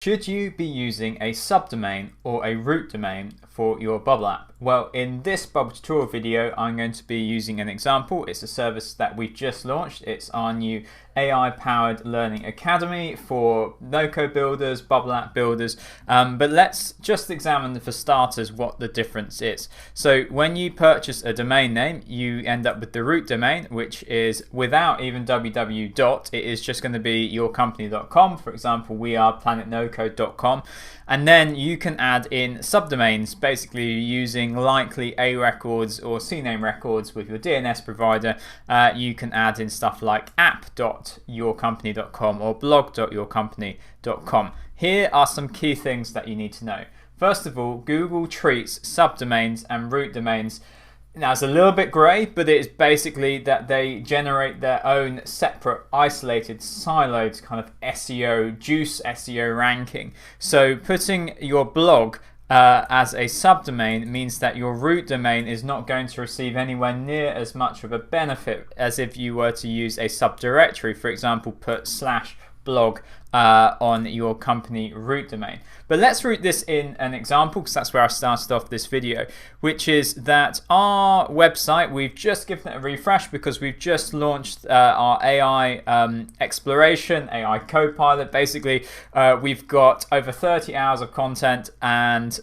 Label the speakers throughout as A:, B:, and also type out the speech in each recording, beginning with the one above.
A: Should you be using a subdomain or a root domain for your Bubble app? Well, in this Bubble tutorial video, I'm going to be using an example. It's a service that we've just launched. It's our new AI-powered learning academy for no-code builders, Bubble app builders. But let's just examine, for starters, what the difference is. So when you purchase a domain name, you end up with the root domain, which is without even www. It is just going to be yourcompany.com. For example, we are planetnocode.com. And then you can add in subdomains, basically using likely A records or CNAME records with your DNS provider. You can add in stuff like app.yourcompany.com or blog.yourcompany.com. Here are some key things that you need to know. First of all, Google treats subdomains and root domains. Now, it's a little bit grey, but it's basically that they generate their own separate, isolated, siloed kind of SEO, juice SEO ranking. So putting your blog as a subdomain means that your root domain is not going to receive anywhere near as much of a benefit as if you were to use a subdirectory. For example, put /blog on your company root domain. But let's root this in an example, because that's where I started off this video, which is that our website, we've just given it a refresh because we've just launched our AI exploration, AI Copilot. Basically, we've got over 30 hours of content and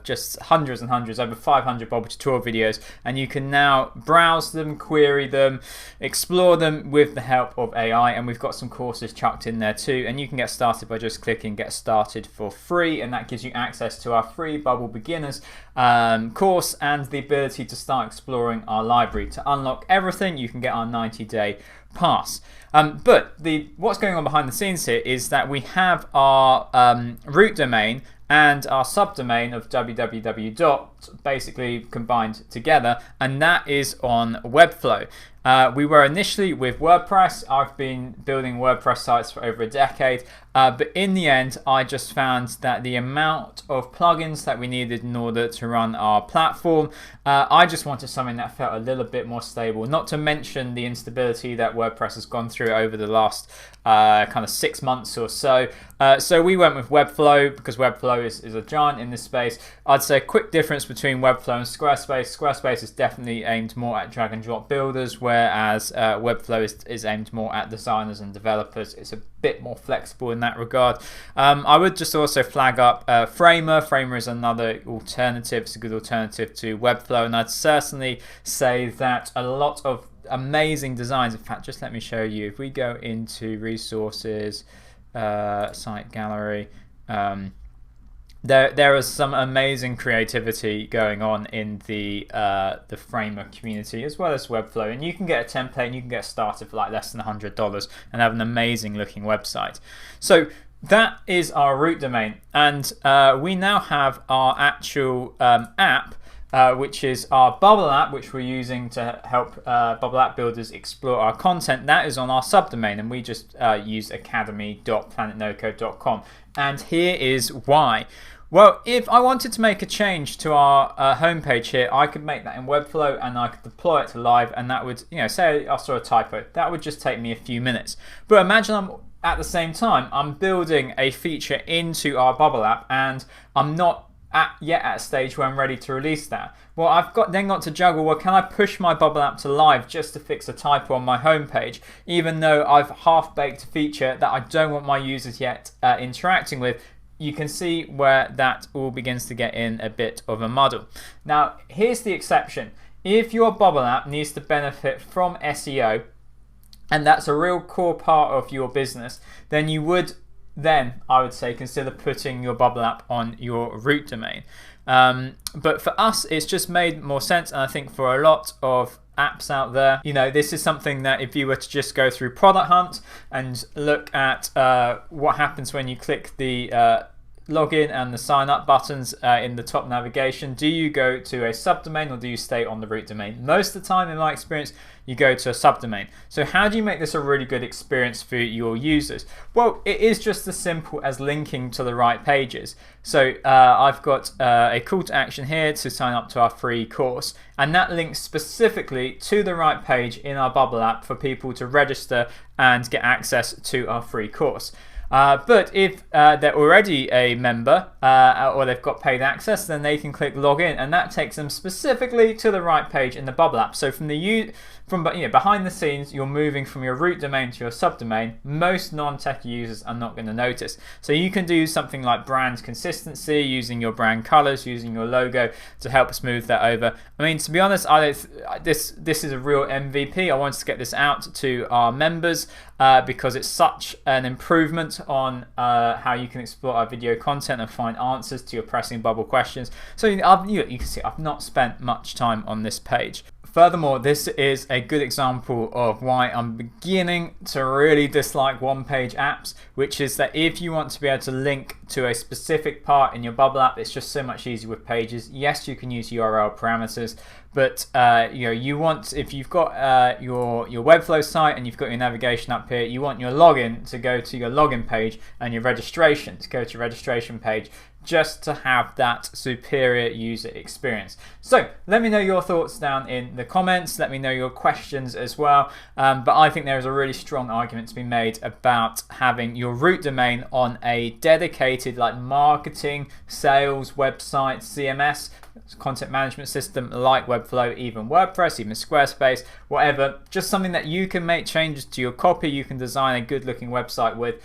A: just hundreds and hundreds, over 500 Bubble tutorial videos, and you can now browse them, query them, explore them with the help of AI. And we've got some courses chucked in there too, and you can get started by just clicking get started for free, and that gives you access to our free Bubble beginners course and the ability to start exploring our library. To unlock everything, you can get our 90-day pass. But what's going on behind the scenes here is that we have our root domain and our subdomain of www. Basically combined together, and that is on Webflow. We were initially with WordPress. I've been building WordPress sites for over a decade, but in the end I just found that the amount of plugins that we needed in order to run our platform, I just wanted something that felt a little bit more stable, not to mention the instability that WordPress has gone through over the last kind of 6 months or so. So we went with Webflow because Webflow is a giant in this space. I'd say a quick difference between Webflow and Squarespace. Squarespace is definitely aimed more at drag and drop builders, whereas Webflow is aimed more at designers and developers. It's a bit more flexible in that regard. I would just also flag up Framer. Framer is another alternative. It's a good alternative to Webflow, and I'd certainly say that a lot of amazing designs. In fact, just let me show you. If we go into resources, site gallery, there is some amazing creativity going on in the Framer community as well as Webflow, and you can get a template and you can get started for like less than $100 and have an amazing looking website. So that is our root domain, and we now have our actual app, which is our Bubble app, which we're using to help Bubble app builders explore our content. That is on our subdomain, and we just use academy.planetnocode.com. And here is why. Well, if I wanted to make a change to our homepage here, I could make that in Webflow and I could deploy it to live, and that would, say I saw a typo, that would just take me a few minutes. But imagine at the same time, I'm building a feature into our Bubble app and I'm not yet at a stage where I'm ready to release that. Well, I've then got to juggle, well, can I push my Bubble app to live just to fix a typo on my homepage, even though I've half-baked a feature that I don't want my users yet interacting with? You can see where that all begins to get in a bit of a muddle. Now, here's the exception. If your Bubble app needs to benefit from SEO, and that's a real core part of your business, then you would I would say consider putting your Bubble app on your root domain. But for us, it's just made more sense, and I think for a lot of apps out there, this is something that if you were to just go through Product Hunt and look at what happens when you click the login and the sign up buttons in the top navigation, do you go to a subdomain or do you stay on the root domain? Most of the time, in my experience, you go to a subdomain. So how do you make this a really good experience for your users? Well, it is just as simple as linking to the right pages. So I've got a call to action here to sign up to our free course, and that links specifically to the right page in our Bubble app for people to register and get access to our free course. But if they're already a member or they've got paid access, then they can click login, and that takes them specifically to the right page in the Bubble app. So from behind the scenes, you're moving from your root domain to your subdomain. Most non-tech users are not going to notice. So you can do something like brand consistency, using your brand colors, using your logo to help smooth that over. I mean, to be honest, this is a real MVP. I wanted to get this out to our members because it's such an improvement on how you can explore our video content and find answers to your pressing Bubble questions. So you can see I've not spent much time on this page. Furthermore, this is a good example of why I'm beginning to really dislike one-page apps, which is that if you want to be able to link to a specific part in your Bubble app, it's just so much easier with pages. Yes, you can use URL parameters, but you want, if you've got your Webflow site and you've got your navigation up here, you want your login to go to your login page and your registration to go to your registration page, just to have that superior user experience. So let me know your thoughts down in the comments. Let me know your questions as well. But I think there is a really strong argument to be made about having your root domain on a dedicated like marketing, sales, website, CMS, content management system like Webflow, even WordPress, even Squarespace, whatever. Just something that you can make changes to your copy, you can design a good looking website with.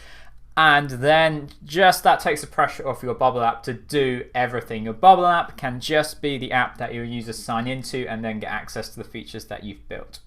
A: And then just that takes the pressure off your Bubble app to do everything. Your Bubble app can just be the app that your users sign into and then get access to the features that you've built.